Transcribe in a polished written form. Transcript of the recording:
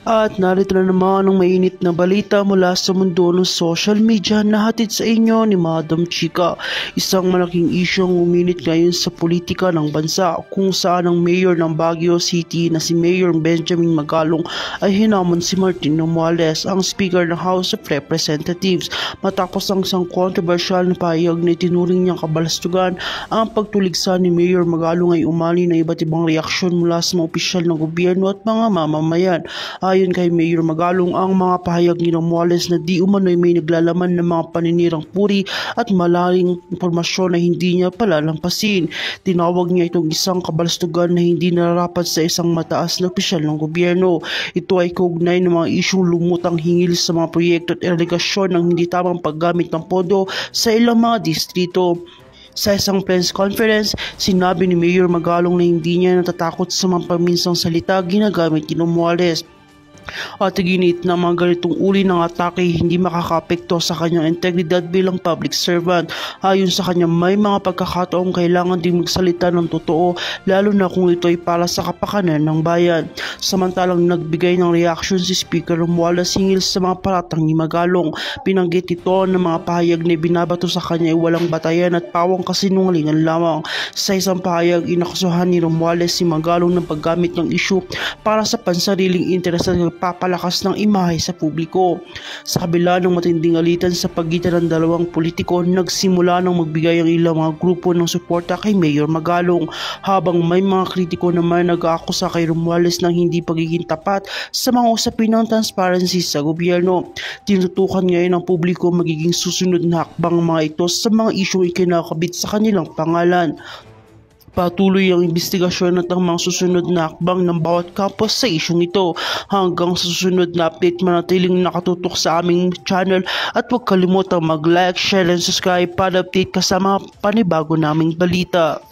At narito na naman ang mainit na balita mula sa mundo ng social media na hatid sa inyo ni Madam Chika. Isang malaking isyong uminit ngayon sa politika ng bansa kung saan ang mayor ng Baguio City na si Mayor Benjamin Magalong ay hinamon si Martin Romualdez, ang Speaker ng House of Representatives, matapos ang isang controversial na pahayag na itinuring niyang kabalastugan. Ang pagtuligsa ni Mayor Magalong ay umani ng iba't ibang reaksyon mula sa mga opisyal ng gobyerno at mga mamamayan. Ayon kay Mayor Magalong, ang mga pahayag ni Romualdez na di umano'y may naglalaman ng mga paninirang puri at malaking impormasyon na hindi niya palalampasin. Tinawag niya itong isang kabalastugan na hindi nararapat sa isang mataas na opisyal ng gobyerno. Ito ay kaugnay ng mga isyong lumutang hingil sa mga proyekto at alegasyon ng hindi tamang paggamit ng pondo sa ilang mga distrito. Sa isang press conference, sinabi ni Mayor Magalong na hindi niya natatakot sa mga paminsang salita ginagamit ni Romualdez. At ginit na mga ganitong uri ng atake hindi makakapekto sa kanyang integridad bilang public servant. Ayon sa kanya, may mga pagkakataong kailangan din magsalita ng totoo, lalo na kung ito ay para sa kapakanan ng bayan. Samantalang nagbigay ng reaksyon si Speaker Romualdez hingil sa mga paratang ni Magalong. Binanggit ito ng mga pahayag na binabato sa kanya ay walang batayan at pawang kasinungalingan lamang. Sa isang pahayag, inakusahan ni Romualdez si Magalong ng paggamit ng isyu para sa pansariling interes at papalakas ng imahe sa publiko. Sa kabila ng matinding alitan sa pagitan ng dalawang politiko, nagsimula ng magbigay ang ilang mga grupo ng suporta kay Mayor Magalong, habang may mga kritiko naman nag-aakusa kay Romualdez ng hindi pagiging tapat sa mga usapin ng transparency sa gobyerno. Tinutukan ngayon ng publiko magiging susunod na hakbang mga ito sa mga isyong ikinakabit sa kanilang pangalan. Patuloy ang investigasyon at ang mga susunod na hakbang ng bawat campus sa isyong ito. Hanggang sa susunod na update, manatiling nakatutok sa aming channel at huwag kalimutang mag-like, share and subscribe para update ka sa mga panibago naming balita.